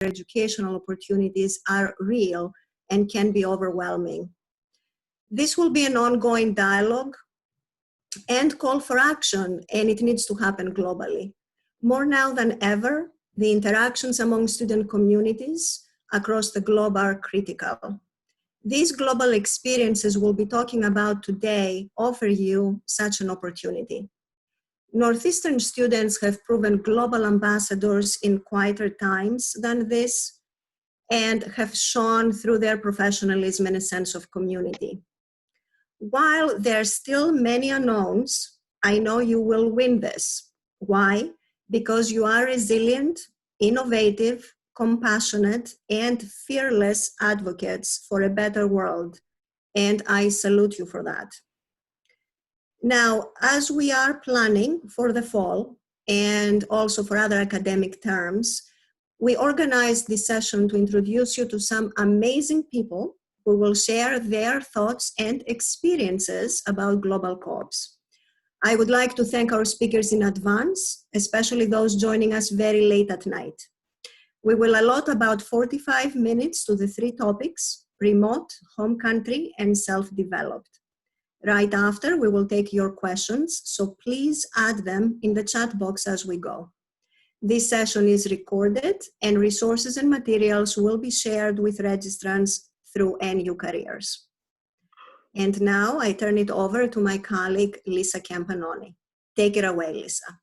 educational opportunities are real and can be overwhelming. This will be an ongoing dialogue and call for action, and it needs to happen globally. More now than ever, the interactions among student communities across the globe are critical. These global experiences we'll be talking about today offer you such an opportunity. Northeastern students have proven global ambassadors in quieter times than this and have shone through their professionalism and a sense of community. While there are still many unknowns, I know you will win this. Why? Because you are resilient, innovative, compassionate, and fearless advocates for a better world, and I salute you for that. Now, as we are planning for the fall and also for other academic terms, we organized this session to introduce you to some amazing people who will share their thoughts and experiences about global co-ops. I would like to thank our speakers in advance, especially those joining us very late at night. We will allot about 45 minutes to the three topics: remote, home country, and self-developed. Right after, we will take your questions, so please add them in the chat box as we go. This session is recorded, and resources and materials will be shared with registrants through NU Careers. And now I turn it over to my colleague, Lisa Campanoni. Take it away, Lisa.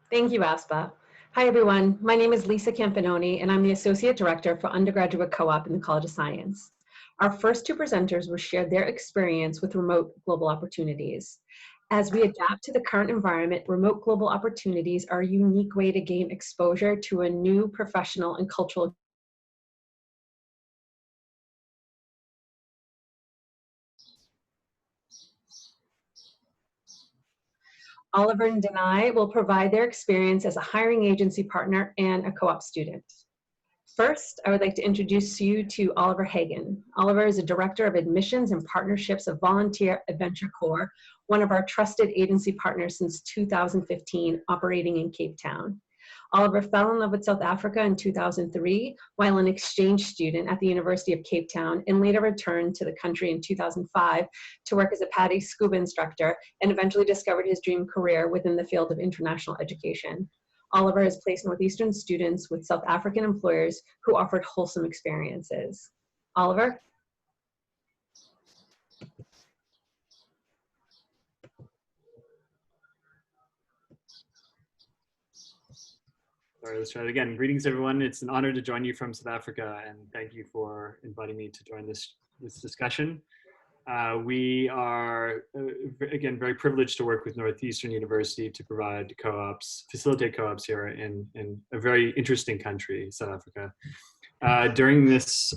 Thank you, Aspa. Hi, everyone. My name is Lisa Campanoni, and I'm the Associate Director for Undergraduate Co-op in the College of Science. Our first two presenters will share their experience with remote global opportunities. As we adapt to the current environment, remote global opportunities are a unique way to gain exposure to a new professional and cultural. Oliver and Denai will provide their experience as a hiring agency partner and a co-op student. First, I would like to introduce you to Oliver Hagen. Oliver is a Director of Admissions and Partnerships of Volunteer Adventure Corps, one of our trusted agency partners since 2015, operating in Cape Town. Oliver fell in love with South Africa in 2003 while an exchange student at the University of Cape Town, and later returned to the country in 2005 to work as a PADI scuba instructor, and eventually discovered his dream career within the field of international education. Oliver has placed Northeastern students with South African employers who offered wholesome experiences. Oliver? All right, let's try it again. Greetings, everyone. It's an honor to join you from South Africa, and thank you for inviting me to join this discussion. We are, again, very privileged to work with Northeastern University to provide co-ops, facilitate co-ops here in a very interesting country, South Africa. During these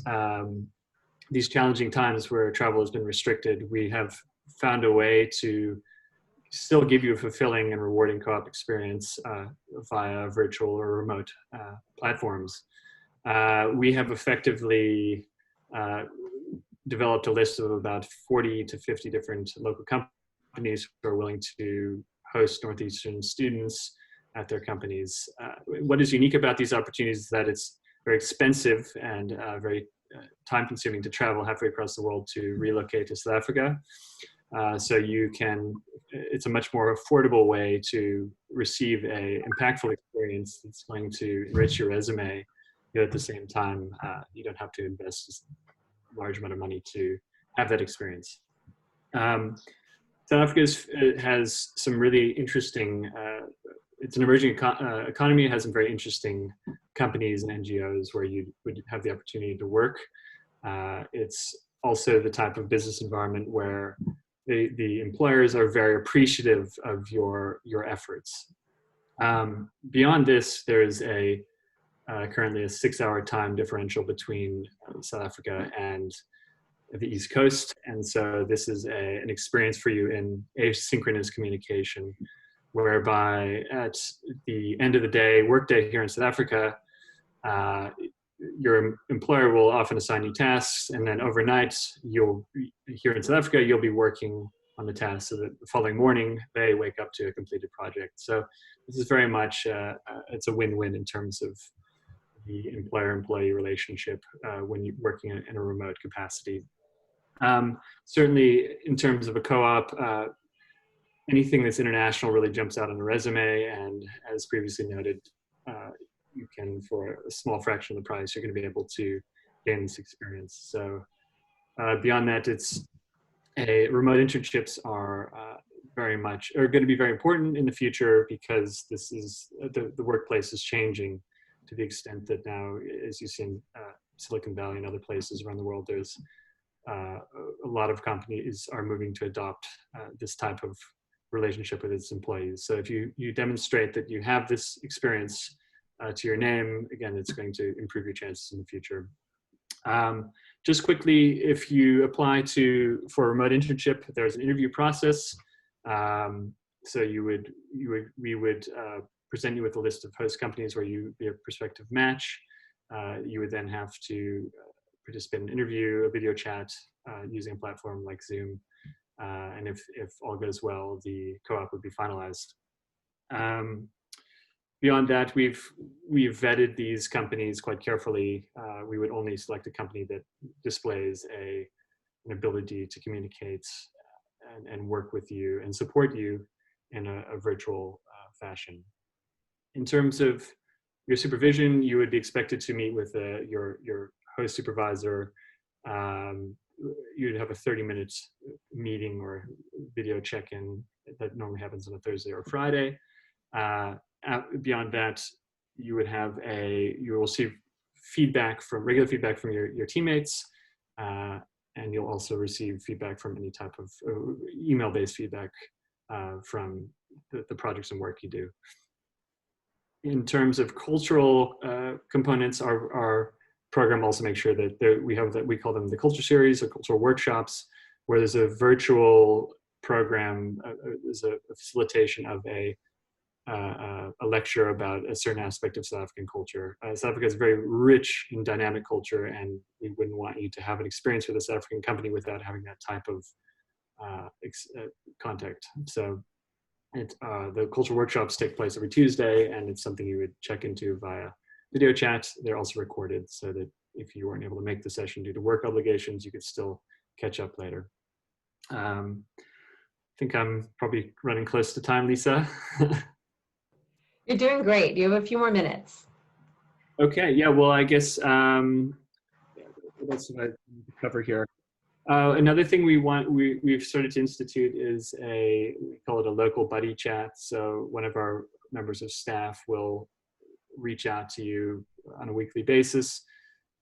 challenging times where travel has been restricted, we have found a way to still give you a fulfilling and rewarding co-op experience via virtual or remote platforms. We have effectively developed a list of about 40 to 50 different local companies who are willing to host Northeastern students at their companies. What is unique about these opportunities is that it's very expensive and very time-consuming to travel halfway across the world to relocate to South Africa. So it's a much more affordable way to receive an impactful experience that's going to enrich your resume. Yet at the same time, you don't have to invest a large amount of money to have that experience. South Africa has some really interesting, it's an emerging economy. It has some very interesting companies and NGOs where you would have the opportunity to work. It's also the type of business environment where the employers are very appreciative of your efforts. Beyond this, there is currently a 6-hour time differential between South Africa and the East Coast. And so this is an experience for you in asynchronous communication, whereby at the end of the day, workday here in South Africa, your employer will often assign you tasks, and then overnight, here in South Africa, you'll be working on the task so that the following morning they wake up to a completed project. So this is very much, it's a win-win in terms of the employer-employee relationship when you're working in a remote capacity. Certainly in terms of a co-op, anything that's international really jumps out on the resume, and as previously noted, you can, for a small fraction of the price, you're going to be able to gain this experience. So beyond that, remote internships are going to be very important in the future, because this is the workplace is changing to the extent that now, as you see in Silicon Valley and other places around the world, there's a lot of companies are moving to adopt this type of relationship with its employees. So if you demonstrate that you have this experience to your name, again, it's going to improve your chances in the future. Just quickly, if you apply for a remote internship, there's an interview process. So we would present you with a list of host companies where you would be a prospective match. You would then have to participate in an interview, a video chat using a platform like Zoom. And if all goes well, the co-op would be finalized. Beyond that, we've vetted these companies quite carefully. We would only select a company that displays an ability to communicate and work with you and support you in a virtual fashion. In terms of your supervision, you would be expected to meet with your host supervisor. You'd have a 30-minute meeting or video check-in that normally happens on a Thursday or Friday. Beyond that, you will receive regular feedback from your teammates, and you'll also receive feedback from any type of email-based feedback from the projects and work you do. In terms of cultural components, our program also makes sure that we call them the culture series or cultural workshops, where there's a virtual program, there's a facilitation of a lecture about a certain aspect of South African culture. South Africa is a very rich and dynamic culture, and we wouldn't want you to have an experience with a South African company without having that type of contact. So the cultural workshops take place every Tuesday, and it's something you would check into via video chat. They're also recorded so that if you weren't able to make the session due to work obligations, you could still catch up later. I think I'm probably running close to time, Lisa. You're doing great. You have a few more minutes. Okay, yeah, well, I guess what else do I cover here? Another thing we've started to institute is we call it a local buddy chat. So one of our members of staff will reach out to you on a weekly basis,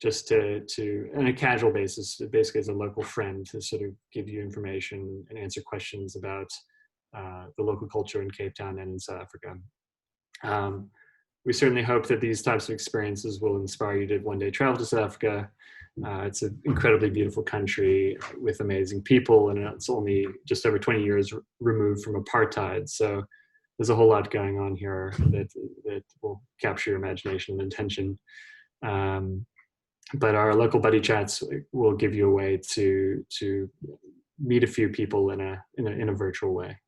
just on a casual basis, basically as a local friend, to sort of give you information and answer questions about the local culture in Cape Town and in South Africa. We certainly hope that these types of experiences will inspire you to one day travel to South Africa. It's an incredibly beautiful country with amazing people, and it's only just over 20 years removed from apartheid. So there's a whole lot going on here that will capture your imagination and attention. But our local buddy chats will give you a way to meet a few people in a virtual way.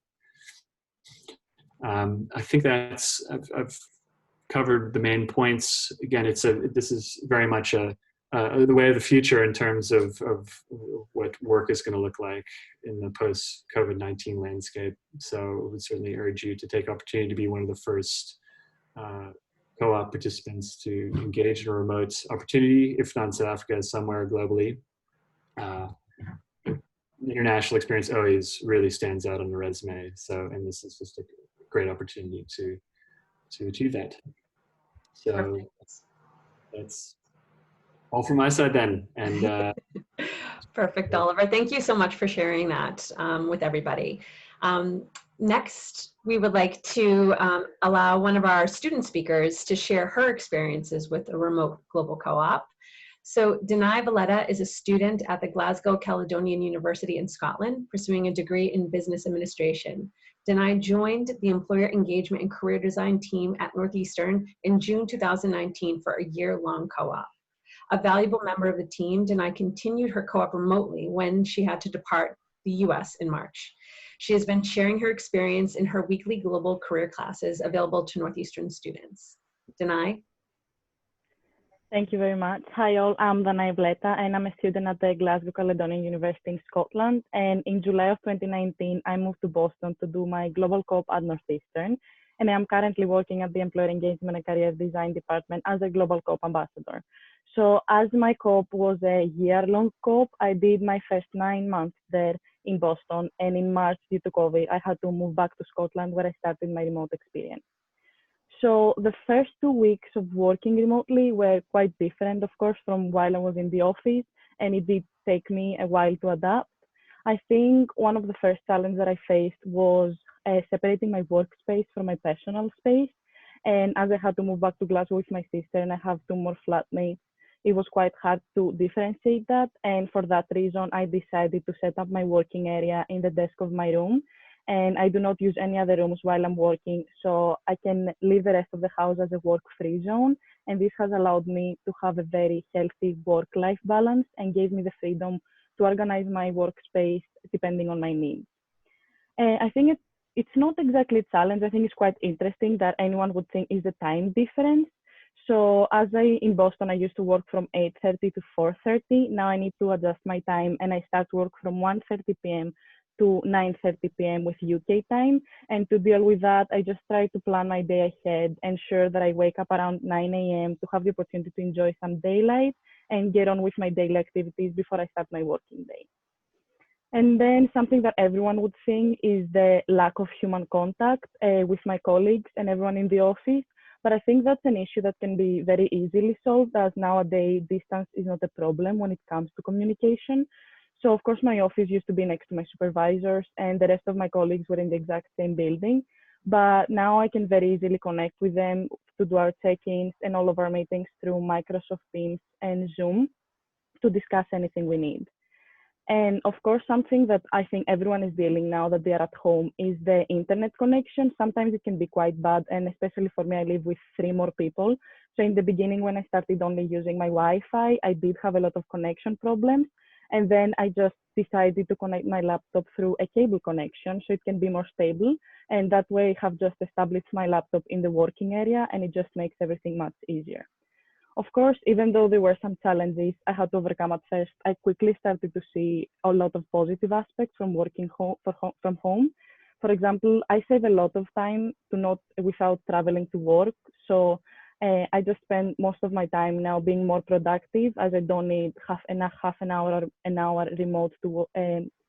I think I've covered the main points. Again, this is very much the way of the future in terms of what work is going to look like in the post-COVID-19 landscape. So I would certainly urge you to take opportunity to be one of the first co-op participants to engage in a remote opportunity, if not in South Africa, somewhere globally. International experience always really stands out on the resume. And this is just a great opportunity to achieve that. So that's all from my side then. And Perfect, Oliver. Thank you so much for sharing that with everybody. Next, we would like to allow one of our student speakers to share her experiences with a remote global co-op. So Denai Valletta is a student at the Glasgow Caledonian University in Scotland, pursuing a degree in business administration. Denai joined the Employer Engagement and Career Design team at Northeastern in June 2019 for a year-long co-op. A valuable member of the team, Denai continued her co-op remotely when she had to depart the US in March. She has been sharing her experience in her weekly global career classes available to Northeastern students. Danai? Thank you very much. Hi all, I'm Danai Bleta and I'm a student at the Glasgow Caledonian University in Scotland. And in July of 2019, I moved to Boston to do my Global Co-op at Northeastern. And I am currently working at the Employer Engagement and Career Design Department as a Global Co-op Ambassador. So as my co-op was a year-long co-op, I did my first 9 months there in Boston. And in March, due to COVID, I had to move back to Scotland where I started my remote experience. So the first 2 weeks of working remotely were quite different, of course, from while I was in the office, and it did take me a while to adapt. I think one of the first challenges that I faced was separating my workspace from my personal space. And as I had to move back to Glasgow with my sister and I have 2 more flatmates, it was quite hard to differentiate that. And for that reason, I decided to set up my working area in the desk of my room. And I do not use any other rooms while I'm working, so I can leave the rest of the house as a work-free zone. And this has allowed me to have a very healthy work-life balance and gave me the freedom to organize my workspace depending on my needs. And I think it's not exactly a challenge. I think it's quite interesting that anyone would think is the time difference. So in Boston, I used to work from 8:30 to 4:30. Now I need to adjust my time and I start work from 1:30 p.m. to 9:30 p.m. with UK time. And to deal with that, I just try to plan my day ahead, ensure that I wake up around 9 a.m. to have the opportunity to enjoy some daylight and get on with my daily activities before I start my working day. And then something that everyone would think is the lack of human contact with my colleagues and everyone in the office. But I think that's an issue that can be very easily solved, as nowadays distance is not a problem when it comes to communication. So of course, my office used to be next to my supervisors and the rest of my colleagues were in the exact same building. But now I can very easily connect with them to do our check-ins and all of our meetings through Microsoft Teams and Zoom to discuss anything we need. And of course, something that I think everyone is dealing now that they are at home is the internet connection. Sometimes it can be quite bad. And especially for me, I live with 3 more people. So in the beginning, when I started only using my Wi-Fi, I did have a lot of connection problems. And then I just decided to connect my laptop through a cable connection so it can be more stable. And that way I have just established my laptop in the working area and it just makes everything much easier. Of course, even though there were some challenges I had to overcome at first, I quickly started to see a lot of positive aspects from working from home. For example, I save a lot of time without traveling to work. So I just spend most of my time now being more productive, as I don't need half an hour or an hour remote to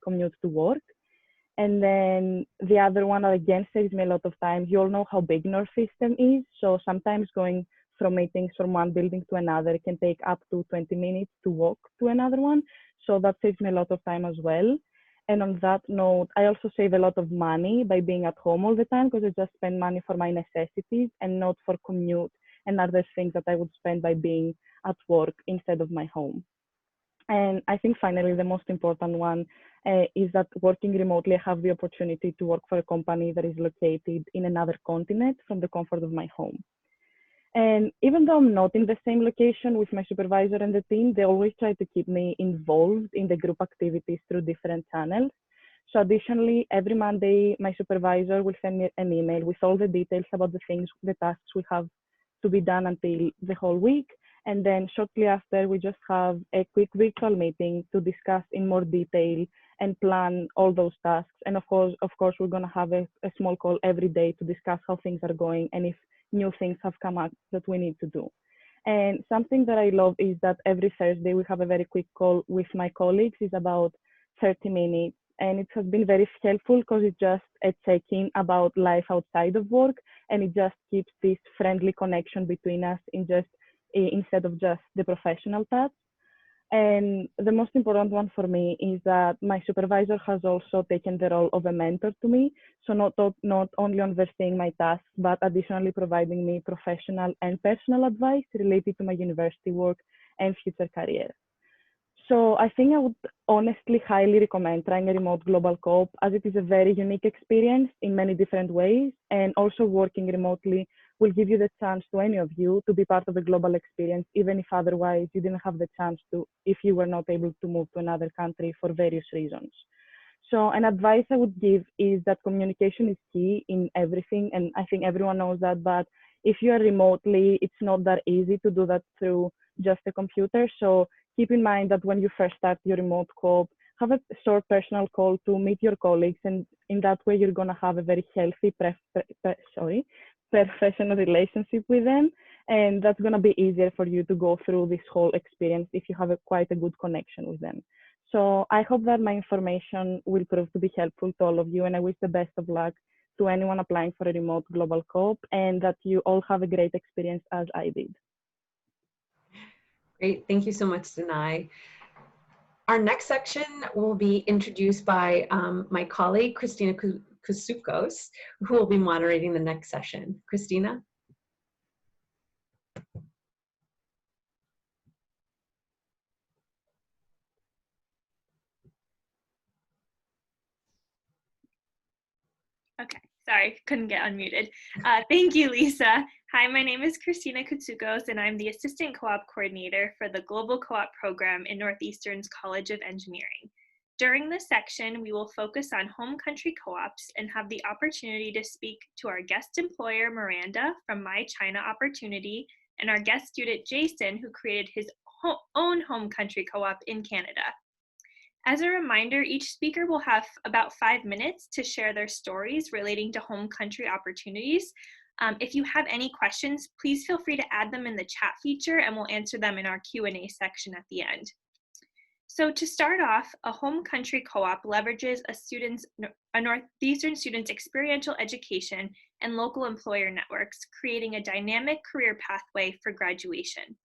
commute to work. And then the other one that again saves me a lot of time. You all know how big Northeastern is. So sometimes going from meetings from one building to another can take up to 20 minutes to walk to another one. So that saves me a lot of time as well. And on that note, I also save a lot of money by being at home all the time because I just spend money for my necessities and not for commute and other things that I would spend by being at work instead of my home. And I think finally, the most important one is that working remotely, I have the opportunity to work for a company that is located in another continent from the comfort of my home. And even though I'm not in the same location with my supervisor and the team, they always try to keep me involved in the group activities through different channels. So additionally, every Monday, my supervisor will send me an email with all the details about the tasks we have to be done until the whole week. And then shortly after, we just have a quick virtual meeting to discuss in more detail and plan all those tasks. And of course, we're going to have a small call every day to discuss how things are going and if new things have come up that we need to do. And something that I love is that every Thursday we have a very quick call with my colleagues. It's about 30 minutes. And it has been very helpful because it's just a check-in about life outside of work. And it just keeps this friendly connection between us instead of just the professional touch. And the most important one for me is that my supervisor has also taken the role of a mentor to me. So not only overseeing my tasks, but additionally providing me professional and personal advice related to my university work and future career. So I think I would honestly highly recommend trying a remote global co-op, as it is a very unique experience in many different ways. And also working remotely will give you the chance to any of you to be part of a global experience, even if otherwise you didn't have the chance to, if you were not able to move to another country for various reasons. So an advice I would give is that communication is key in everything, and I think everyone knows that, but if you are remotely, it's not that easy to do that through just a computer. So keep in mind that when you first start your remote co-op, have a short personal call to meet your colleagues, and in that way you're gonna have a very healthy professional relationship with them, and that's gonna be easier for you to go through this whole experience if you have quite a good connection with them. So I hope that my information will prove to be helpful to all of you, and I wish the best of luck to anyone applying for a remote global co-op, and that you all have a great experience as I did. Great, thank you so much, Danai. Our next section will be introduced by my colleague, Christina Kusukos, who will be moderating the next session. Christina? Okay, sorry, couldn't get unmuted. Thank you, Lisa. Hi, my name is Christina Kutsukos, and I'm the Assistant Co-op Coordinator for the Global Co-op Program in Northeastern's College of Engineering. During this section, we will focus on home country co-ops and have the opportunity to speak to our guest employer, Miranda, from My China Opportunity, and our guest student, Jason, who created his own home country co-op in Canada. As a reminder, each speaker will have about 5 minutes to share their stories relating to home country opportunities. If you have any questions, please feel free to add them in the chat feature and we'll answer them in our Q&A section at the end. So to start off, a home country co-op leverages a Northeastern student's experiential education and local employer networks, creating a dynamic career pathway for graduation.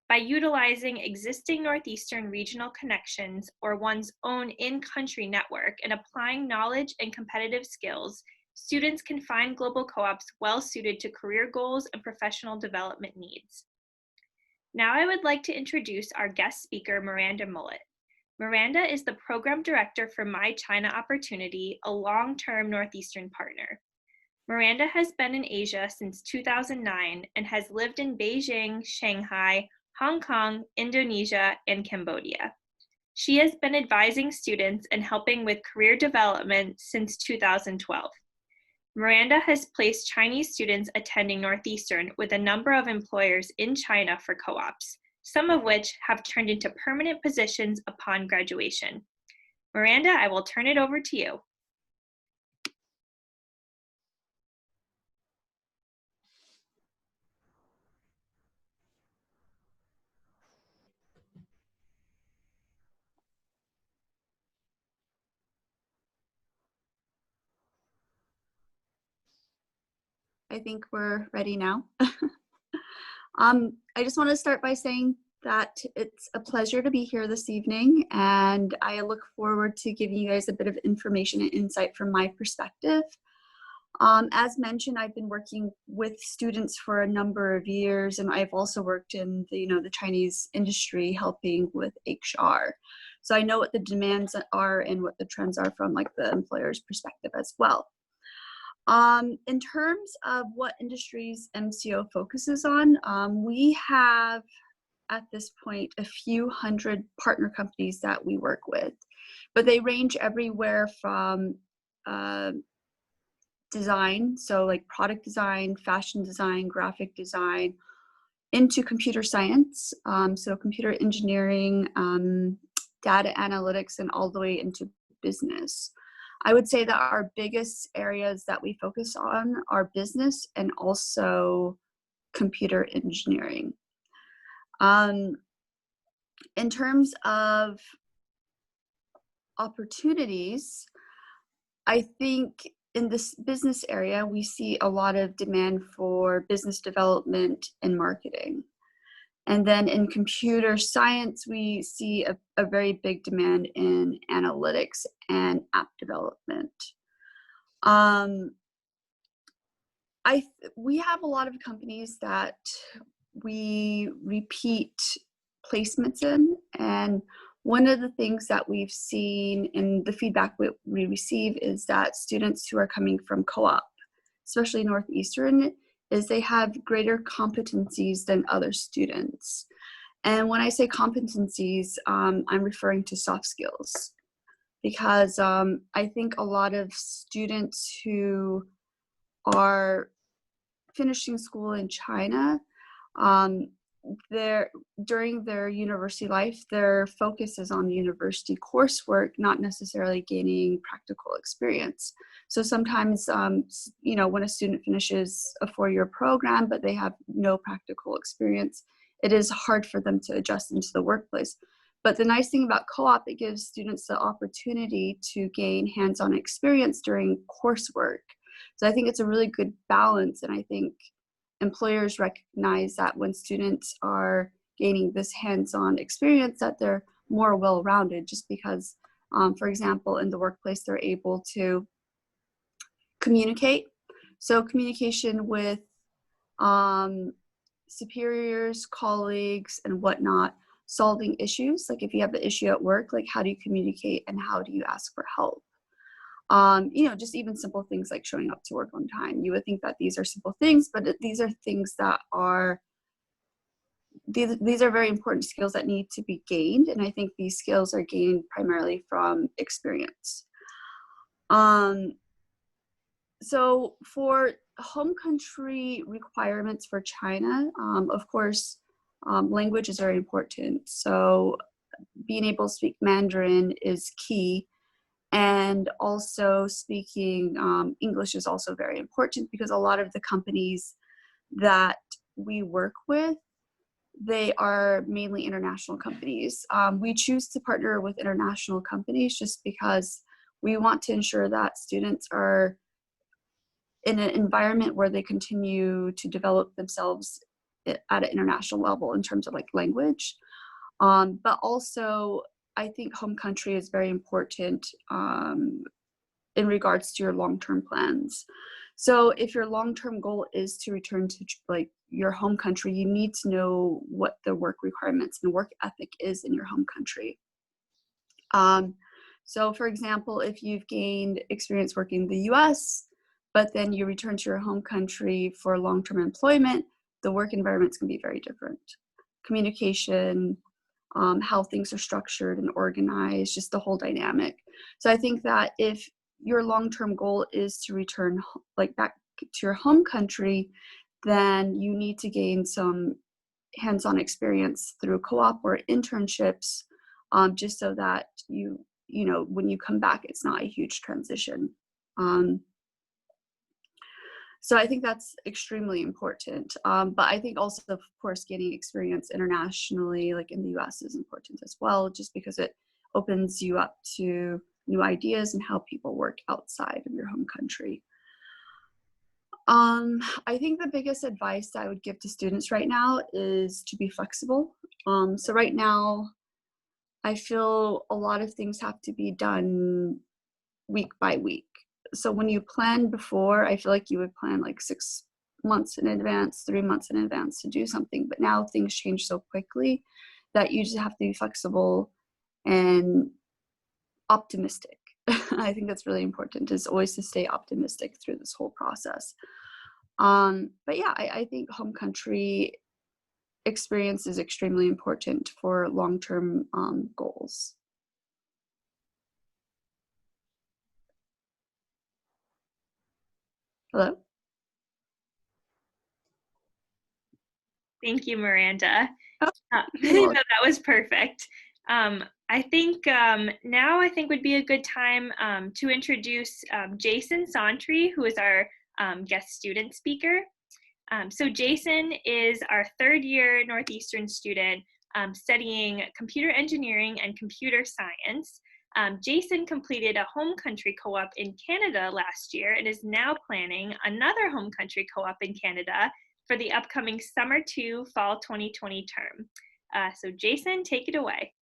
By utilizing existing Northeastern regional connections or one's own in-country network and applying knowledge and competitive skills, students can find global co-ops well suited to career goals and professional development needs. Now I would like to introduce our guest speaker, Miranda Mullet. Miranda is the program director for My China Opportunity, a long-term Northeastern partner. Miranda has been in Asia since 2009 and has lived in Beijing, Shanghai, Hong Kong, Indonesia, and Cambodia. She has been advising students and helping with career development since 2012. Miranda has placed Chinese students attending Northeastern with a number of employers in China for co-ops, some of which have turned into permanent positions upon graduation. Miranda, I will turn it over to you. I think we're ready now. I just want to start by saying that it's a pleasure to be here this evening, and I look forward to giving you guys a bit of information and insight from my perspective. As mentioned, I've been working with students for a number of years, and I've also worked in the Chinese industry helping with HR. So I know what the demands are and what the trends are from like the employer's perspective as well. In terms of what industries MCO focuses on, we have at this point a few hundred partner companies that we work with, but they range everywhere from design, so like product design, fashion design, graphic design, into computer science, so computer engineering, data analytics, and all the way into business. I would say that our biggest areas that we focus on are business and also computer engineering. In terms of opportunities, I think in this business area, we see a lot of demand for business development and marketing. And then in computer science, we see a very big demand in analytics and app development. We have a lot of companies that we repeat placements in, and one of the things that we've seen in the feedback we receive is that students who are coming from co-op, especially Northeastern, is they have greater competencies than other students. And when I say competencies, I'm referring to soft skills. because I think a lot of students who are finishing school in China, during their university life, their focus is on university coursework, not necessarily gaining practical experience. So sometimes, when a student finishes a 4-year program, but they have no practical experience, it is hard for them to adjust into the workplace. But the nice thing about co-op, it gives students the opportunity to gain hands-on experience during coursework. So I think it's a really good balance, and I think employers recognize that when students are gaining this hands-on experience, that they're more well-rounded, just because, for example, in the workplace, they're able to communicate. So communication with superiors, colleagues, and whatnot, solving issues. Like if you have an issue at work, like how do you communicate and how do you ask for help? Just even simple things like showing up to work on time. You would think that these are simple things, but these are things that are, these are very important skills that need to be gained. And I think these skills are gained primarily from experience. So for home country requirements for China, of course, language is very important. So being able to speak Mandarin is key. And also speaking English is also very important, because a lot of the companies that we work with, they are mainly international companies. We choose to partner with international companies just because we want to ensure that students are in an environment where they continue to develop themselves at an international level in terms of like language. But also, I think home country is very important in regards to your long-term plans. So if your long-term goal is to return to like your home country, you need to know what the work requirements and work ethic is in your home country. So for example, if you've gained experience working in the US, but then you return to your home country for long-term employment, the work environments can be very different. Communication, how things are structured and organized, just the whole dynamic. So I think that if your long-term goal is to return like back to your home country, then you need to gain some hands-on experience through co-op or internships, just so that when you come back, it's not a huge transition. So I think that's extremely important. But I think also, of course, gaining experience internationally, like in the US, is important as well, just because it opens you up to new ideas and how people work outside of your home country. I think the biggest advice I would give to students right now is to be flexible. So right now, I feel a lot of things have to be done week by week. So when you plan before, I feel like you would plan like 6 months in advance, 3 months in advance to do something. But now things change so quickly that you just have to be flexible and optimistic. I think that's really important, is always to stay optimistic through this whole process. But yeah, I think home country experience is extremely important for long-term goals. Hello? Thank you, Miranda. Oh, No, that was perfect. I think now would be a good time to introduce Jason Santry, who is our guest student speaker. So Jason is our third-year Northeastern student studying computer engineering and computer science. Jason completed a home country co-op in Canada last year and is now planning another home country co-op in Canada for the upcoming Summer 2 Fall 2020 term. So Jason, take it away.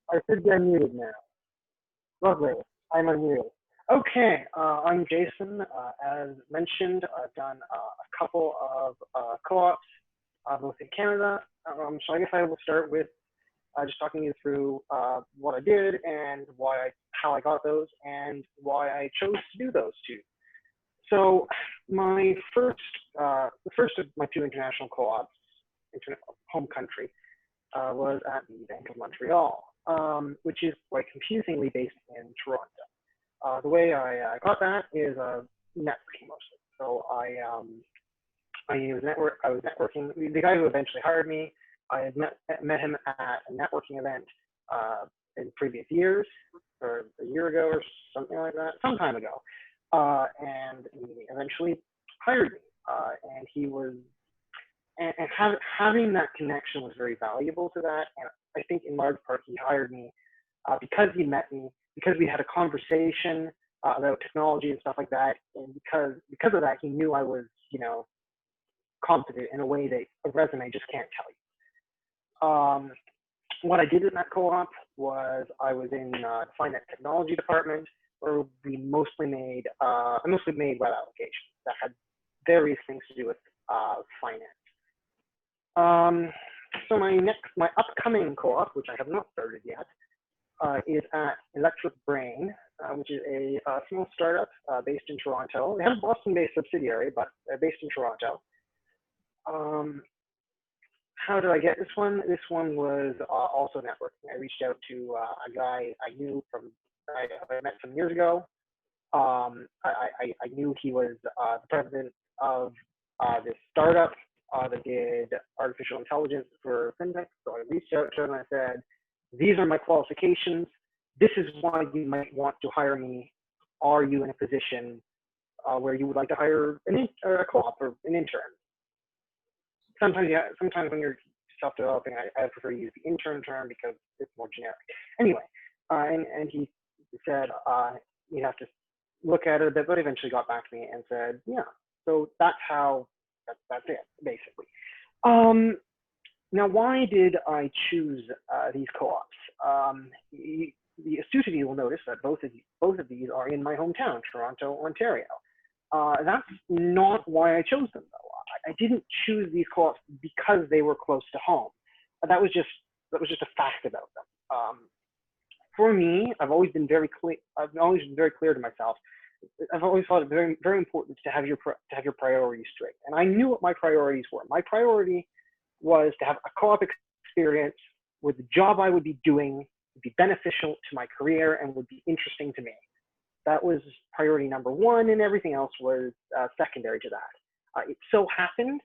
I should be unmuted now. Lovely, I'm unmuted. Okay, I'm Jason. As mentioned, I've done a couple of co-ops, both in Canada. So I guess I will start with just talking you through what I did and how I got those and why I chose to do those two. So my the first of my two international co-ops, home country, was at the Bank of Montreal, which is quite confusingly based in Toronto. The way I got that is networking mostly. So I was networking. The guy who eventually hired me, I had met him at a networking event in previous years, or a year ago or something like that, some time ago. And he eventually hired me. And he was, and having that connection was very valuable to that. And I think in large part he hired me because he met me, because we had a conversation about technology and stuff like that. And because of that, he knew I was, you know, competent in a way that a resume just can't tell you. What I did in that co-op was I was in the finance technology department, where we mostly made web applications that had various things to do with finance. So my upcoming co-op, which I have not started yet, is at Electric Brain, which is a small startup based in Toronto. They have a Boston-based subsidiary, but they're based in Toronto. How did I get this one? This one was also networking. I reached out to a guy I knew I met some years ago. I knew he was the president of this startup that did artificial intelligence for fintech. So I reached out to him and I said, these are my qualifications. This is why you might want to hire me. Are you in a position where you would like to hire a co-op or an intern? Sometimes when you're self-developing, I prefer to use the intern term because it's more generic. Anyway, and he said you have to look at it a bit, but eventually got back to me and said, yeah. So that's it, basically. Now, why did I choose these co-ops? The astute of you will notice that both of these are in my hometown, Toronto, Ontario. That's not why I chose them, though. I didn't choose these co-ops because they were close to home. That was just a fact about them. For me, I've always been very clear to myself. I've always thought it very, very important to have your priorities straight. And I knew what my priorities were. My priority was to have a co-op experience where the job I would be doing would be beneficial to my career and would be interesting to me. That was priority number one, and everything else was secondary to that. It so happened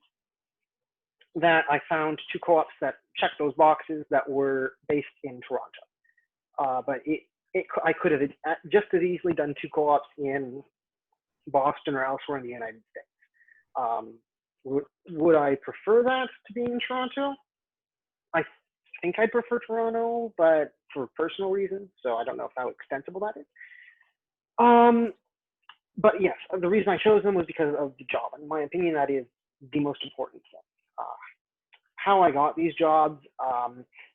that I found two co-ops that checked those boxes that were based in Toronto. But I could have just as easily done two co-ops in Boston or elsewhere in the United States. Would I prefer that to being in Toronto? I think I'd prefer Toronto, but for personal reasons. So I don't know how extensible that is. But yes, the reason I chose them was because of the job. In my opinion, that is the most important thing. How I got these jobs,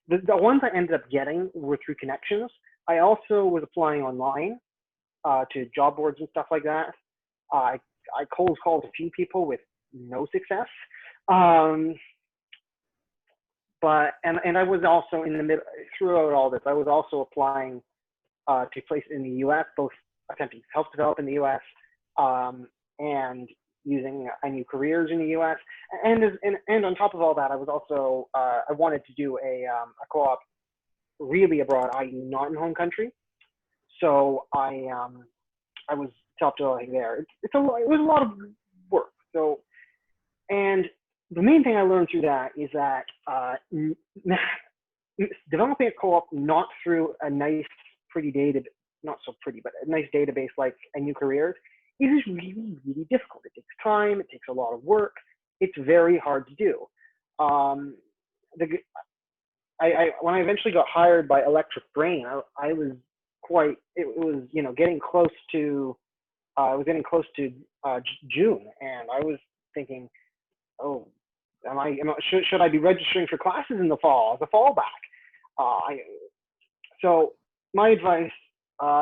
the ones I ended up getting were through connections. I also was applying online to job boards and stuff like that. I cold called a few people with no success. But I was also in the middle, throughout all this, I was also applying to places in the US, both attempting to self-develop in the US and using I Knew Careers in the US. And on top of all that, I was also, I wanted to do a co-op really abroad, i.e. not in home country. So I was self-developing there. It was a lot of work. So, and the main thing I learned through that is that developing a co-op not through a nice, pretty database, not so pretty, but a nice database like I Knew Careers is really, really difficult. It takes time, it takes a lot of work. It's very hard to do. When I eventually got hired by Electric Brain, I was getting close to, June, and I was thinking, oh, should I be registering for classes in the fall as a fallback? So my advice,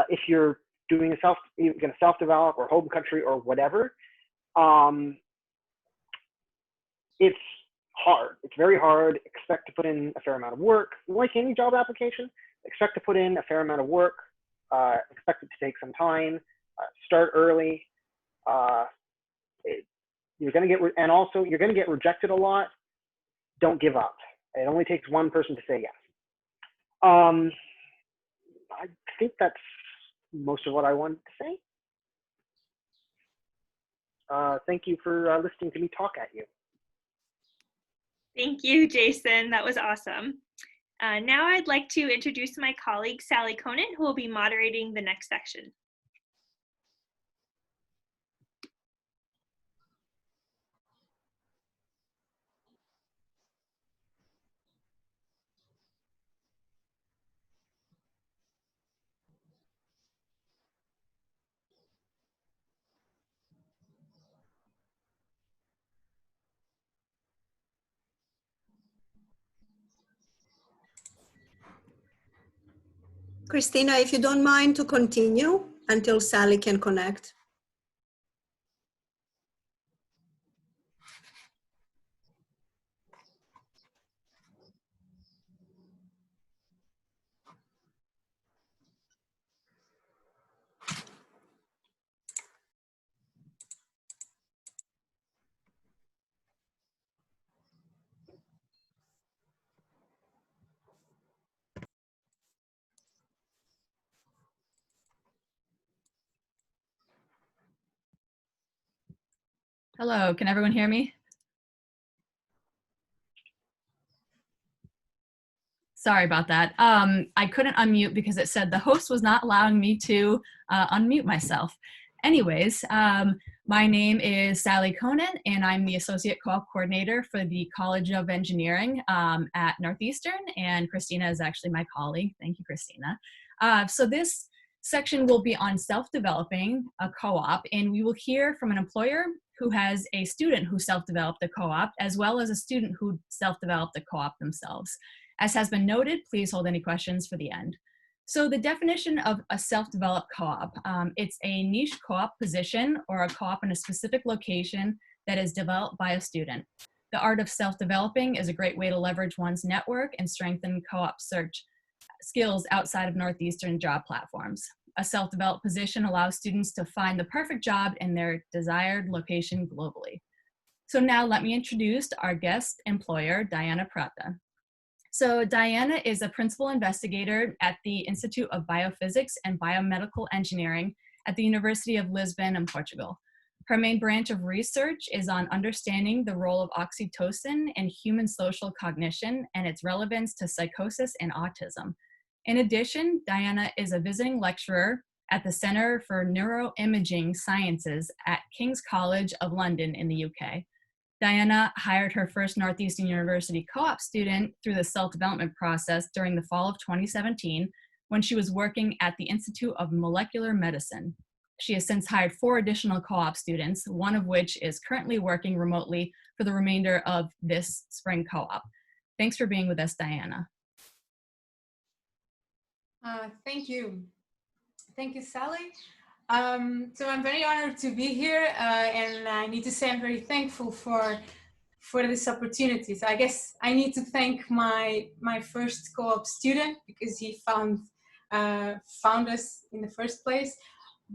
if you're doing you're going to self-develop or home country or whatever, it's hard. It's very hard. Expect to put in a fair amount of work. Like any job application, expect to put in a fair amount of work. Expect it to take some time. Start early. You're going to get, and also you're going to get rejected a lot. Don't give up. It only takes one person to say yes. I think that's most of what I wanted to say. Thank you for listening to me talk at you. Thank you, Jason. That was awesome. Now I'd like to introduce my colleague, Sally Conan, who will be moderating the next section. Christina, if you don't mind to continue until Sally can connect. Hello, can everyone hear me? Sorry about that. I couldn't unmute because it said the host was not allowing me to unmute myself. Anyways, my name is Sally Conan, and I'm the Associate Co-op Coordinator for the College of Engineering at Northeastern, and Christina is actually my colleague. Thank you, Christina. So this section will be on self-developing a co-op, and we will hear from an employer who has a student who self-developed the co-op, as well as a student who self-developed the co-op themselves. As has been noted, please hold any questions for the end. So the definition of a self-developed co-op, it's a niche co-op position or a co-op in a specific location that is developed by a student. The art of self-developing is a great way to leverage one's network and strengthen co-op search skills outside of Northeastern job platforms. A self-developed position allows students to find the perfect job in their desired location globally. So now let me introduce our guest employer, Diana Prata. So Diana is a principal investigator at the Institute of Biophysics and Biomedical Engineering at the University of Lisbon in Portugal. Her main branch of research is on understanding the role of oxytocin in human social cognition and its relevance to psychosis and autism. In addition, Diana is a visiting lecturer at the Center for Neuroimaging Sciences at King's College of London in the UK. Diana hired her first Northeastern University co-op student through the self-development process during the fall of 2017 when she was working at the Institute of Molecular Medicine. She has since hired 4 additional co-op students, one of which is currently working remotely for the remainder of this spring co-op. Thanks for being with us, Diana. Thank you. Thank you, Sally. So I'm very honored to be here, and I need to say I'm very thankful for this opportunity. So I guess I need to thank my first co-op student because he found us in the first place.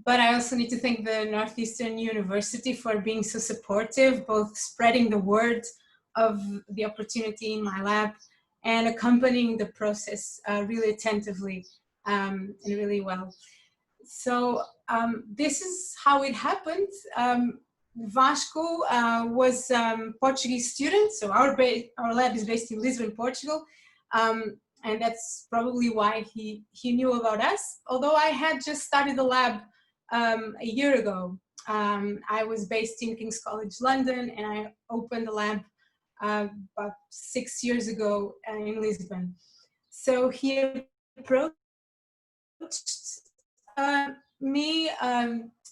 But I also need to thank the Northeastern University for being so supportive, both spreading the word of the opportunity in my lab and accompanying the process really attentively and really well. So this is how it happened. Vasco was a Portuguese student, so our lab is based in Lisbon, Portugal, and that's probably why he knew about us. Although I had just started the lab a year ago. I was based in King's College London, and I opened the lab about 6 years ago in Lisbon. So he approached me,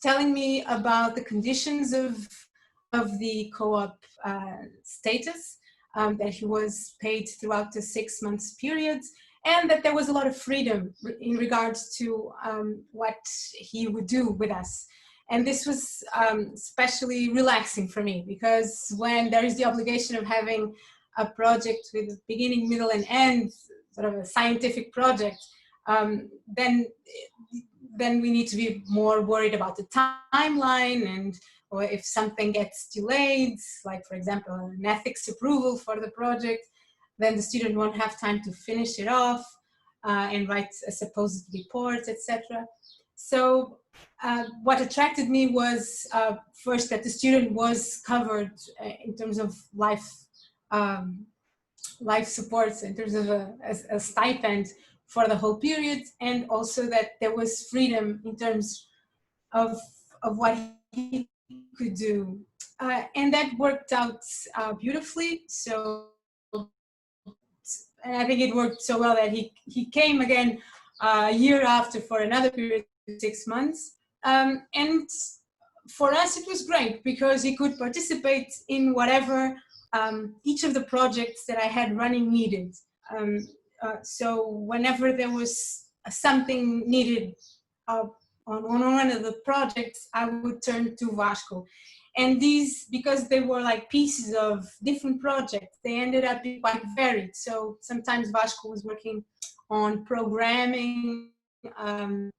telling me about the conditions of the co-op status, that he was paid throughout the 6 months period, and that there was a lot of freedom in regards to what he would do with us. And this was especially relaxing for me, because when there is the obligation of having a project with beginning, middle, and end, sort of a scientific project, then then we need to be more worried about the timeline, and or if something gets delayed, like for example, an ethics approval for the project, then the student won't have time to finish it off and write a supposed report, etc. So what attracted me was first that the student was covered in terms of life supports, in terms of a stipend for the whole period, and also that there was freedom in terms of what he could do. And that worked out beautifully. So, and I think it worked so well that he came again a year after for another period of 6 months. And for us, it was great because he could participate in whatever each of the projects that I had running needed. So whenever there was something needed on one of the projects, I would turn to Vasco. And these, because they were like pieces of different projects, they ended up being quite varied. So sometimes Vasco was working on programming in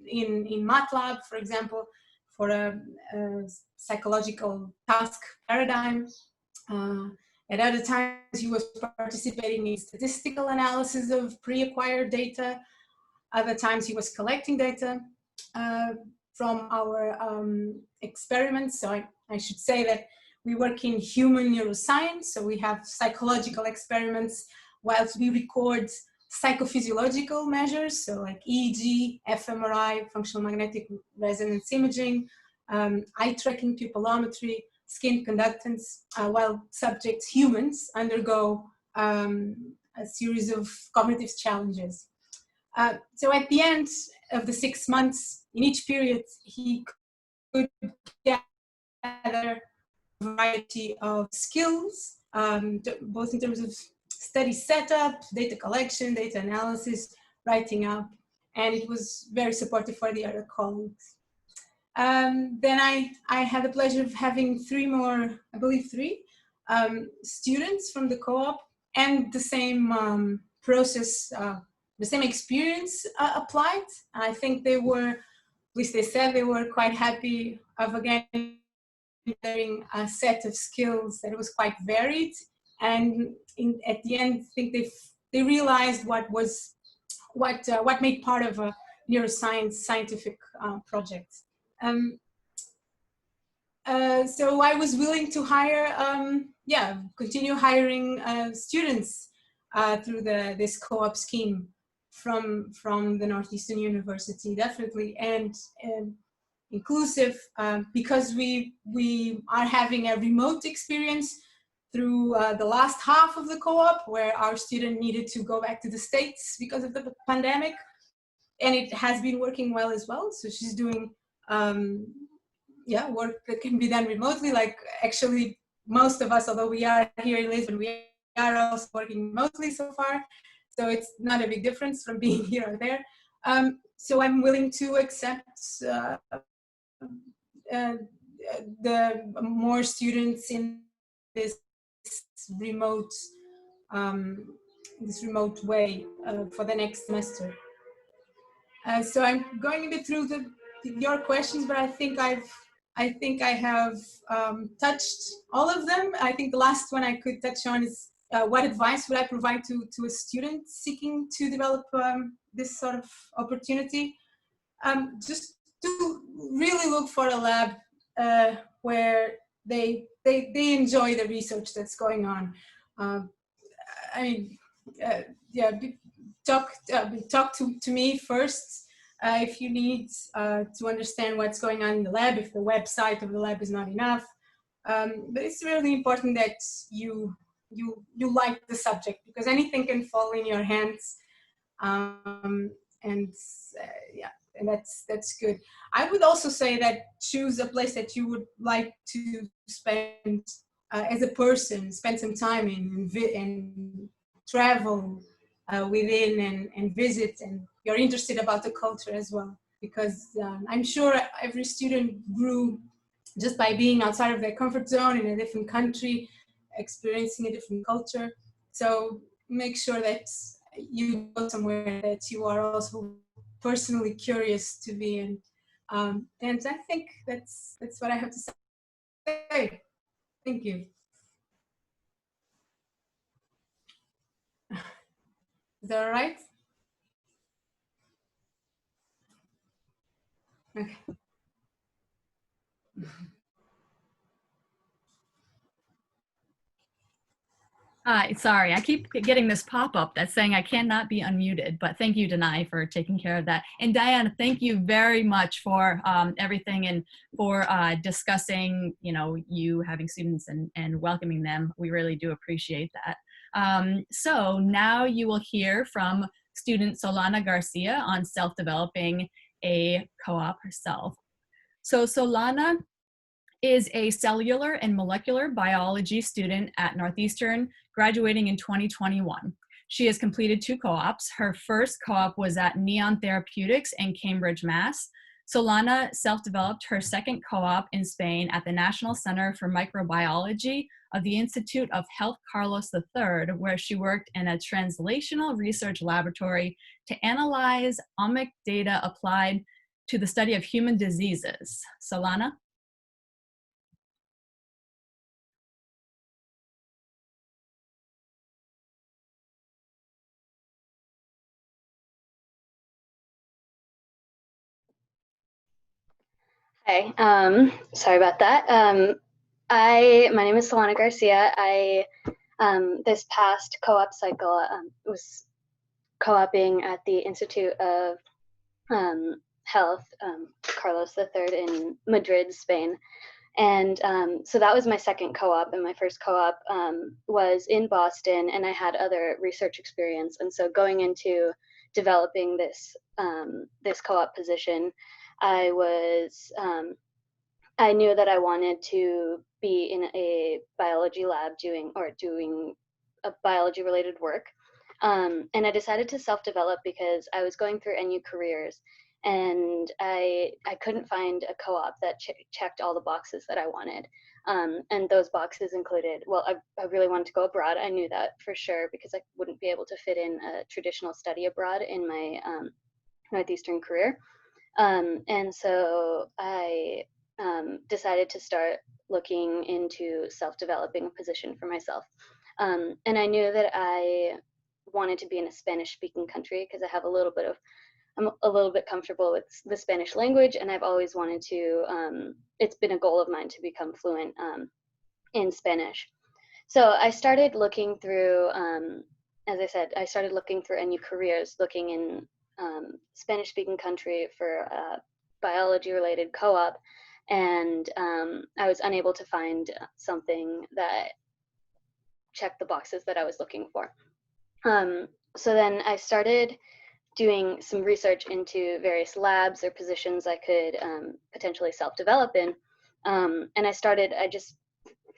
MATLAB, for example, for a psychological task paradigm. At other times, he was participating in statistical analysis of pre-acquired data. Other times, he was collecting data from our experiments. So I should say that we work in human neuroscience. So we have psychological experiments whilst we record psychophysiological measures. So like EEG, fMRI, functional magnetic resonance imaging, eye tracking, pupillometry, skin conductance, while subjects, humans, undergo a series of cognitive challenges. So at the end of the 6 months, in each period, he could gather a variety of skills, both in terms of study setup, data collection, data analysis, writing up, and it was very supportive for the other colleagues. Then I had the pleasure of having three more, I believe three, students from the co-op, and the same process, the same experience applied. I think they were, at least they said they were quite happy of again having a set of skills that was quite varied. And at the end, I think they realized what made part of a neuroscience scientific project. So I was willing to hire, continue hiring students through this co-op scheme from the Northeastern University, definitely, and inclusive because we are having a remote experience through the last half of the co-op, where our student needed to go back to the States because of the pandemic, and it has been working well as well. So she's doing work that can be done remotely. Like actually most of us, although we are here in Lisbon, we are also working remotely so far. So it's not a big difference from being here or there. So I'm willing to accept the more students in this remote way for the next semester. So I'm going a bit through your questions, but I think I have touched all of them. I think the last one I could touch on is what advice would I provide to a student seeking to develop this sort of opportunity? Just to really look for a lab where they enjoy the research that's going on. Talk to me first if you need to understand what's going on in the lab, if the website of the lab is not enough. But it's really important that you like the subject, because anything can fall in your hands, and that's good. I would also say that choose a place that you would like to spend as a person, spend some time in and travel within and visit, and you're interested about the culture as well, because I'm sure every student grew just by being outside of their comfort zone in a different country, experiencing a different culture. So make sure that you go somewhere that you are also personally curious to be in. And I think that's what I have to say. Thank you. Is that all right? Okay. Hi, sorry, I keep getting this pop-up that's saying I cannot be unmuted, but thank you, Denai, for taking care of that. And Diana, thank you very much for everything and for discussing, you having students and welcoming them. We really do appreciate that. So now you will hear from student Solana Garcia on self-developing a co-op herself. So Solana is a cellular and molecular biology student at Northeastern, graduating in 2021. She has completed 2 co-ops. Her first co-op was at Neon Therapeutics in Cambridge, Mass. Solana self-developed her second co-op in Spain at the National Center for Microbiology of the Institute of Health Carlos III, where she worked in a translational research laboratory to analyze omic data applied to the study of human diseases. Solana? Hi, sorry about that. My name is Solana Garcia. I this past co-op cycle was co-oping at the Institute of Health, Carlos III in Madrid, Spain. And so that was my second co-op, and my first co-op was in Boston, and I had other research experience. And so going into developing this this co-op position, I knew that I wanted to be in a biology lab doing a biology related work. And I decided to self-develop because I was going through NU Careers, and I couldn't find a co-op that checked all the boxes that I wanted. And those boxes included, well, I really wanted to go abroad. I knew that for sure because I wouldn't be able to fit in a traditional study abroad in my Northeastern career. And so I decided to start looking into self-developing a position for myself. And I knew that I wanted to be in a Spanish-speaking country because I'm a little bit comfortable with the Spanish language, and I've always wanted to, it's been a goal of mine to become fluent in Spanish. So I started looking through, as I said, I started looking through NU Careers, looking in Spanish-speaking country for a biology-related co-op, and I was unable to find something that checked the boxes that I was looking for. So then I started doing some research into various labs or positions I could potentially self-develop in, and I just,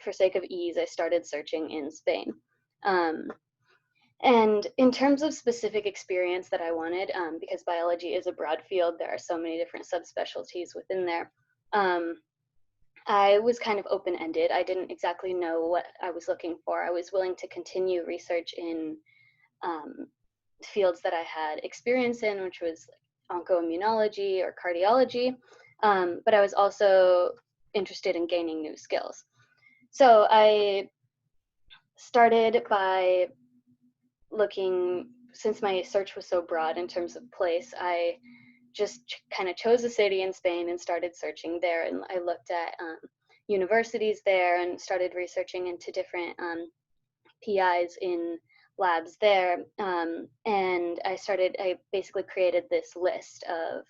for sake of ease, I started searching in Spain. And in terms of specific experience that I wanted, because biology is a broad field, there are so many different subspecialties within there, I was kind of open-ended. I didn't exactly know what I was looking for. I was willing to continue research in fields that I had experience in, which was oncoimmunology or cardiology, but I was also interested in gaining new skills. So I started by looking, since my search was so broad in terms of place, I just kind of chose a city in Spain and started searching there. And I looked at universities there and started researching into different PIs in labs there. And I basically created this list of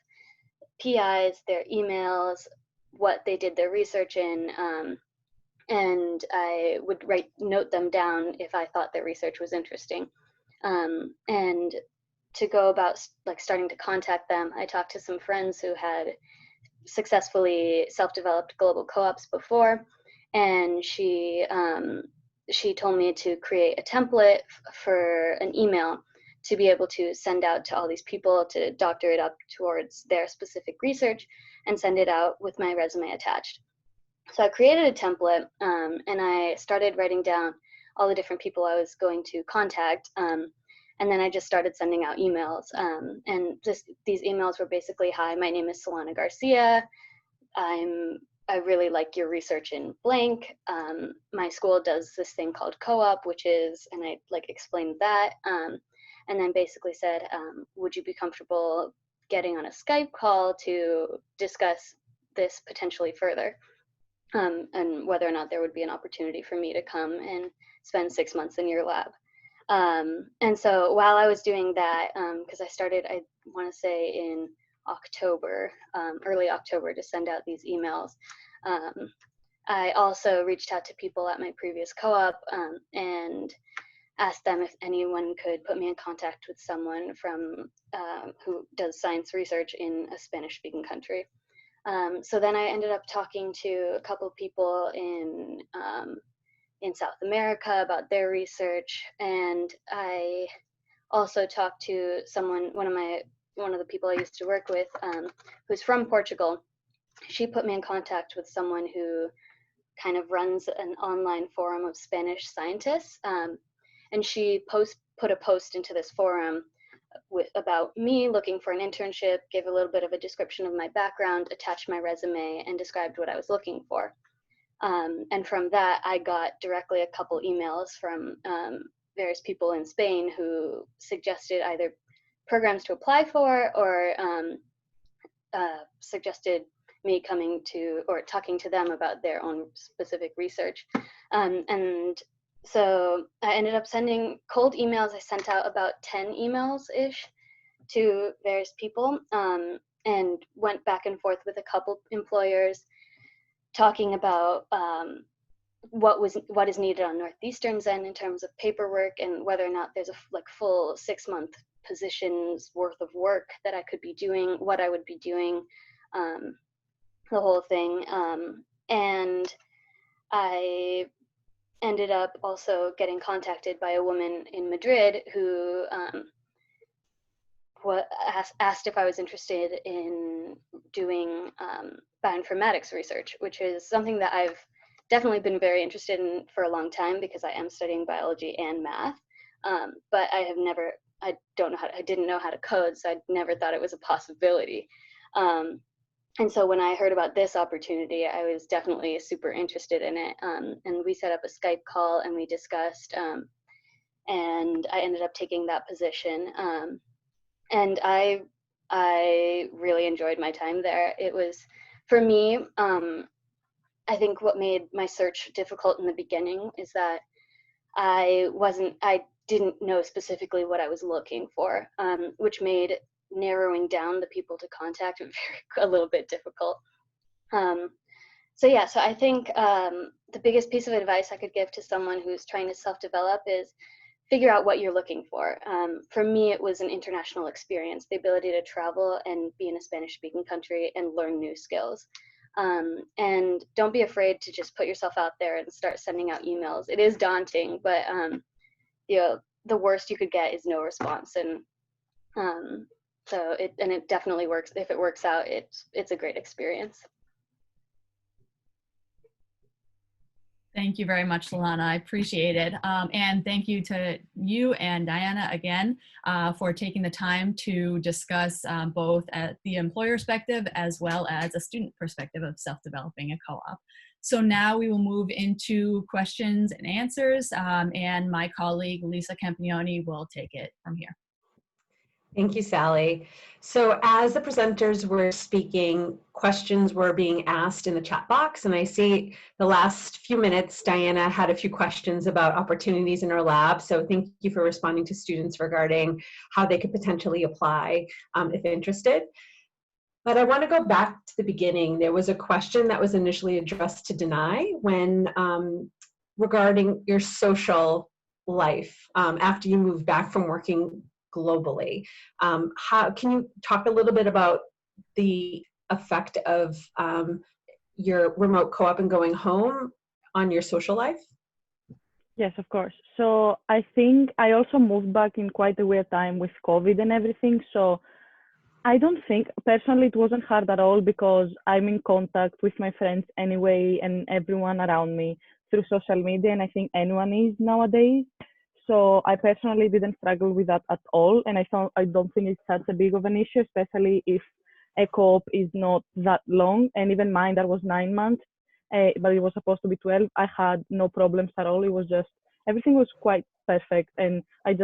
PIs, their emails, what they did their research in, and I would note them down if I thought their research was interesting. And to go about starting to contact them, I talked to some friends who had successfully self-developed global co-ops before, and she told me to create a template for an email to be able to send out to all these people to doctor it up towards their specific research and send it out with my resume attached. So I created a template, and I started writing down all the different people I was going to contact. And then I just started sending out emails. And these emails were basically, hi, my name is Solana Garcia. I really like your research in blank. My school does this thing called co-op, which is, and I like explained that. And then basically said, would you be comfortable getting on a Skype call to discuss this potentially further? And whether or not there would be an opportunity for me to come and spend 6 months in your lab. And so while I was doing that, because I started, I want to say in October, early October, to send out these emails, I also reached out to people at my previous co-op and asked them if anyone could put me in contact with someone from who does science research in a Spanish-speaking country. So then I ended up talking to a couple of people in South America about their research, and I also talked to someone, one of the people I used to work with, who's from Portugal. She put me in contact with someone who kind of runs an online forum of Spanish scientists, and she put a post into this forum about me looking for an internship, gave a little bit of a description of my background, attached my resume, and described what I was looking for. And from that, I got directly a couple emails from various people in Spain who suggested either programs to apply for or suggested me coming to or talking to them about their own specific research. And so I ended up sending cold emails. I sent out about 10 emails-ish to various people, and went back and forth with a couple employers talking about what is needed on Northeastern's end in terms of paperwork and whether or not there's a full 6-month positions worth of work that I could be doing, what I would be doing, the whole thing. And I ended up also getting contacted by a woman in Madrid who asked if I was interested in doing bioinformatics research, which is something that I've definitely been very interested in for a long time because I am studying biology and math. But I didn't know how to code, so I never thought it was a possibility. And so when I heard about this opportunity, I was definitely super interested in it. And we set up a Skype call and we discussed, and I ended up taking that position. And I really enjoyed my time there. It was, for me, I think what made my search difficult in the beginning is that I didn't know specifically what I was looking for, which made narrowing down the people to contact a little bit difficult. So I think the biggest piece of advice I could give to someone who's trying to self-develop is figure out what you're looking for. For me, it was an international experience, the ability to travel and be in a Spanish-speaking country and learn new skills. And don't be afraid to just put yourself out there and start sending out emails. It is daunting, but the worst you could get is no response. And so it definitely works. If it works out, it's a great experience. Thank you very much, Solana. I appreciate it. And thank you to you and Diana again for taking the time to discuss both at the employer perspective as well as a student perspective of self-developing a co-op. So now we will move into questions and answers, and my colleague Lisa Campioni will take it from here. Thank you, Sally. So as the presenters were speaking, questions were being asked in the chat box, and I see the last few minutes, Diana had a few questions about opportunities in our lab. So thank you for responding to students regarding how they could potentially apply if interested. But I want to go back to the beginning. There was a question that was initially addressed to Denai when regarding your social life after you moved back from working globally. How can you talk a little bit about the effect of your remote co-op and going home on your social life? Yes, of course. So I think I also moved back in quite a weird time with COVID and everything. So I don't think personally it wasn't hard at all because I'm in contact with my friends anyway and everyone around me through social media, and I think anyone is nowadays. So I personally didn't struggle with that at all, and I don't think it's such a big of an issue, especially if a co-op is not that long. And even mine, that was 9 months, but it was supposed to be 12. I had no problems at all. It was just, everything was quite perfect. And I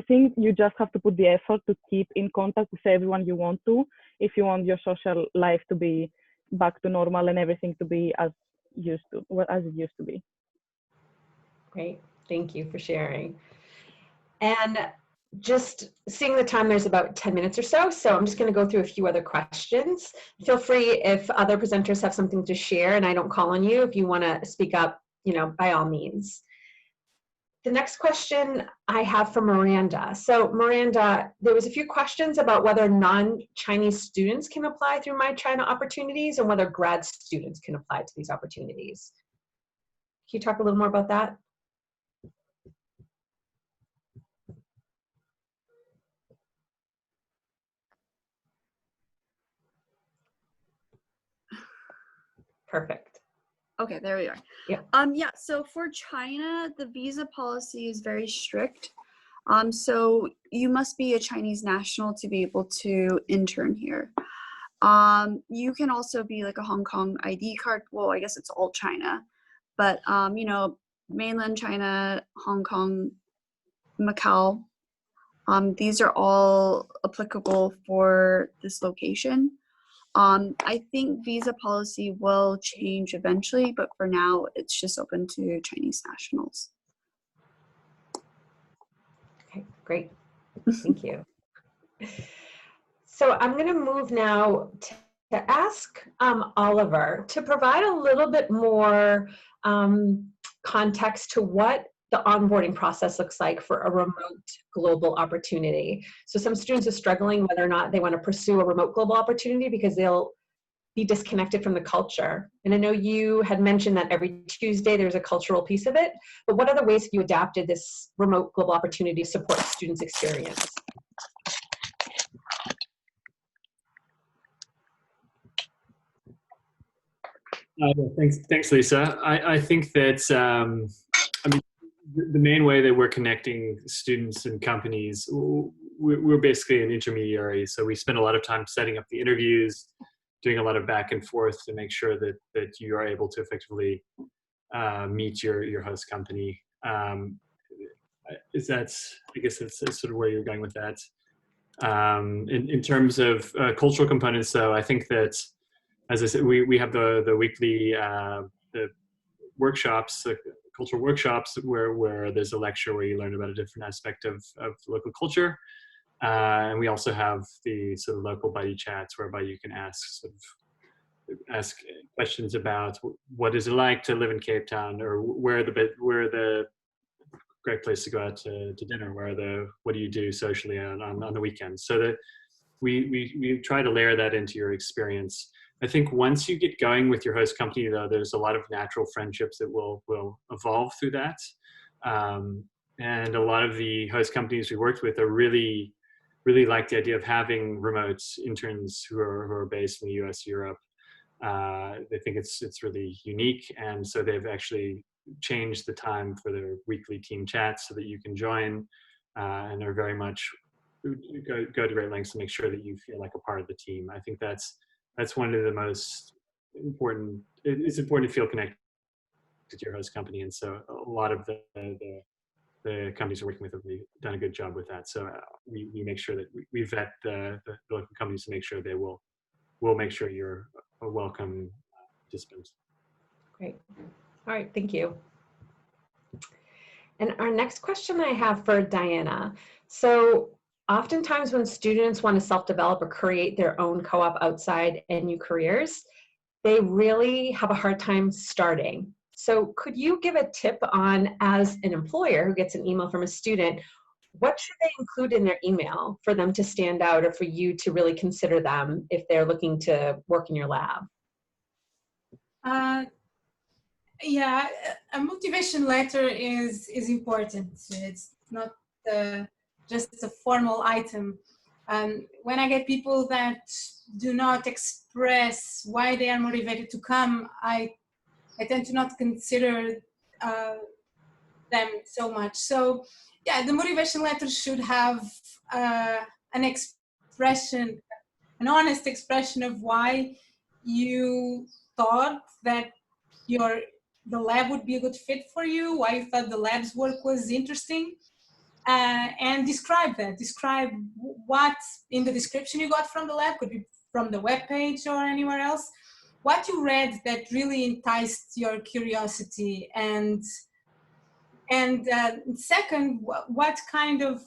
think you just have to put the effort to keep in contact with everyone you want to, if you want your social life to be back to normal and everything to be as it used to be. Great. Thank you for sharing. And just seeing the time, there's about 10 minutes or so. So I'm just going to go through a few other questions. Feel free if other presenters have something to share and I don't call on you, if you want to speak up, by all means. The next question I have for Miranda. So Miranda, there was a few questions about whether non-Chinese students can apply through My China opportunities and whether grad students can apply to these opportunities. Can you talk a little more about that? Perfect. Okay, there we are. Yeah. Yeah, so for China, the visa policy is very strict. So you must be a Chinese national to be able to intern here. You can also be like a Hong Kong ID card. Well, I guess it's all China, but mainland China, Hong Kong, Macau, these are all applicable for this location. I think visa policy will change eventually, but for now, it's just open to Chinese nationals. Okay, great. Thank you. So I'm going to move now to ask Oliver to provide a little bit more context to what the onboarding process looks like for a remote global opportunity. So some students are struggling whether or not they want to pursue a remote global opportunity because they'll be disconnected from the culture. And I know you had mentioned that every Tuesday there's a cultural piece of it, but what other ways have you adapted this remote global opportunity to support students' experience? Thanks, Lisa. I think that the main way that we're connecting students and companies, we're basically an intermediary. So we spend a lot of time setting up the interviews, doing a lot of back and forth to make sure that you are able to effectively meet your host company. I guess that's sort of where you're going with that. In terms of cultural components, though, I think that, as I said, we have the weekly the workshops, cultural workshops, where there's a lecture where you learn about a different aspect of local culture. And we also have the sort of local buddy chats whereby you can ask questions about what is it like to live in Cape Town, or where are the great place to go out to dinner, what do you do socially on the weekends, so that we try to layer that into your experience. I think once you get going with your host company, though, there's a lot of natural friendships that will evolve through that. And a lot of the host companies we worked with are really like the idea of having remote interns who are based in the US, Europe. They think it's really unique, and so they've actually changed the time for their weekly team chats so that you can join, and are very much go to great lengths to make sure that you feel like a part of the team. I think that's one of the most important. It's important to feel connected to your host company, and so a lot of the companies we're working with have done a good job with that. So we make sure that we vet the local companies to make sure they will make sure you're a welcome participant. Great. All right, thank you. And our next question I have for Diana. So oftentimes when students want to self-develop or create their own co-op outside NU careers, they really have a hard time starting. So could you give a tip on, as an employer who gets an email from a student, what should they include in their email for them to stand out, or for you to really consider them if they're looking to work in your lab? Yeah, a motivation letter is important. It's not just a formal item. When I get people that do not express why they are motivated to come, I tend to not consider them so much. So yeah, the motivation letter should have an expression, an honest expression of why you thought that the lab would be a good fit for you, why you thought the lab's work was interesting, and describe that. Describe what in the description you got from the lab, could be from the webpage or anywhere else, what you read that really enticed your curiosity, and second, what kind of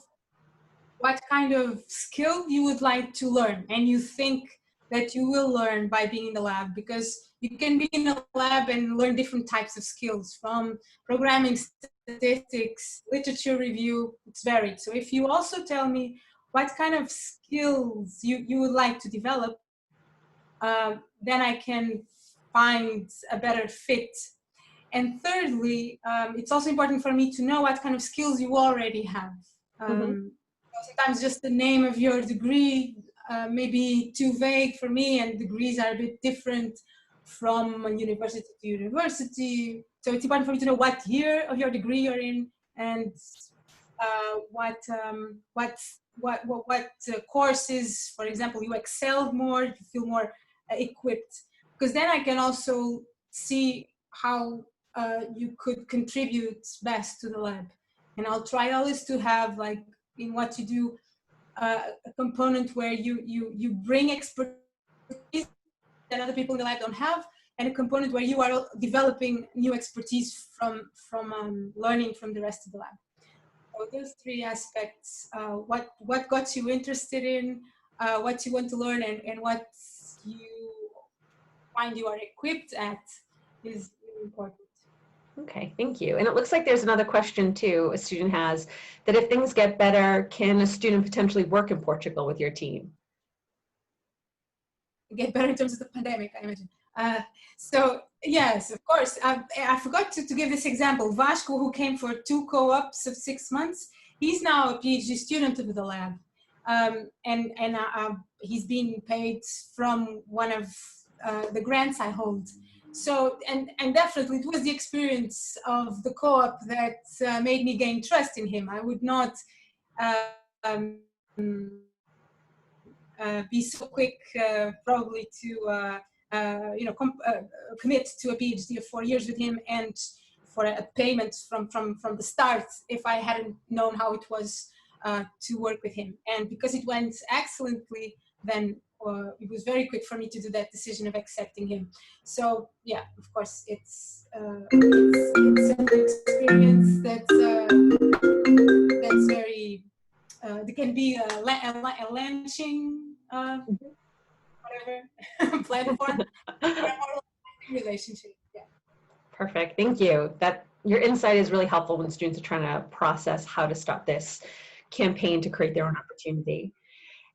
skill you would like to learn and you think that you will learn by being in the lab, because you can be in a lab and learn different types of skills, from programming, statistics, literature review. It's varied. So if you also tell me what kind of skills you would like to develop, then I can find a better fit. And thirdly, it's also important for me to know what kind of skills you already have. Sometimes just the name of your degree may be too vague for me, and degrees are a bit different from university to university. So it's important for me to know what year of your degree you're in, and what courses, for example, you excelled more, you feel more equipped, because then I can also see how you could contribute best to the lab. And I'll try always to have, like, in what you do, a component where you bring expertise that other people in the lab don't have, and a component where you are developing new expertise from learning from the rest of the lab. So those three aspects, what got you interested in, what you want to learn, and what you find you are equipped at, is really important. Okay, thank you. And it looks like there's another question too a student has, that if things get better, can a student potentially work in Portugal with your team? Get better in terms of the pandemic, I imagine. So yes, of course. I forgot to give this example. Vasco, who came for 2 co-ops of 6 months, he's now a PhD student of the lab. And he's being paid from one of the grants I hold. So, and definitely it was the experience of the co-op that made me gain trust in him. I would not be so quick probably to commit to a PhD of 4 years with him, and for a payment from the start, if I hadn't known how it was to work with him. And because it went excellently, then it was very quick for me to do that decision of accepting him. So yeah, of course, it's an experience that's very. There can be a launching whatever platform, relationship. Yeah. Perfect. Thank you. That your insight is really helpful when students are trying to process how to start this campaign to create their own opportunity.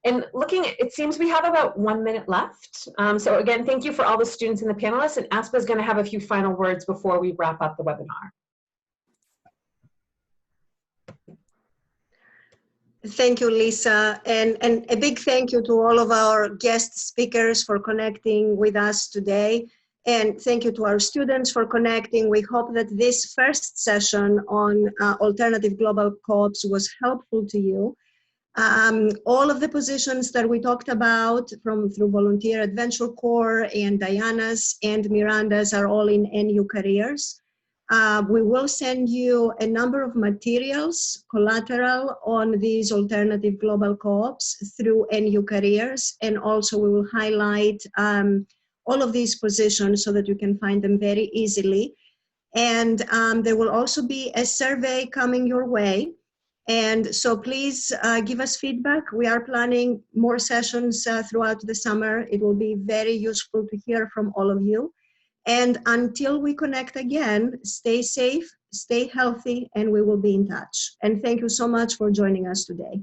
And looking at, it seems we have about 1 minute left. So again, thank you for all the students and the panelists, and Aspa is going to have a few final words before we wrap up the webinar. Thank you, Lisa. And a big thank you to all of our guest speakers for connecting with us today. And thank you to our students for connecting. We hope that this first session on alternative global co-ops was helpful to you. All of the positions that we talked about through Volunteer Adventure Corps and Diana's and Miranda's are all in NU Careers. We will send you a number of materials, collateral on these alternative global co-ops through NU Careers, and also we will highlight all of these positions so that you can find them very easily. And there will also be a survey coming your way. And so please give us feedback. We are planning more sessions throughout the summer. It will be very useful to hear from all of you. And until we connect again, stay safe, stay healthy, and we will be in touch. And thank you so much for joining us today.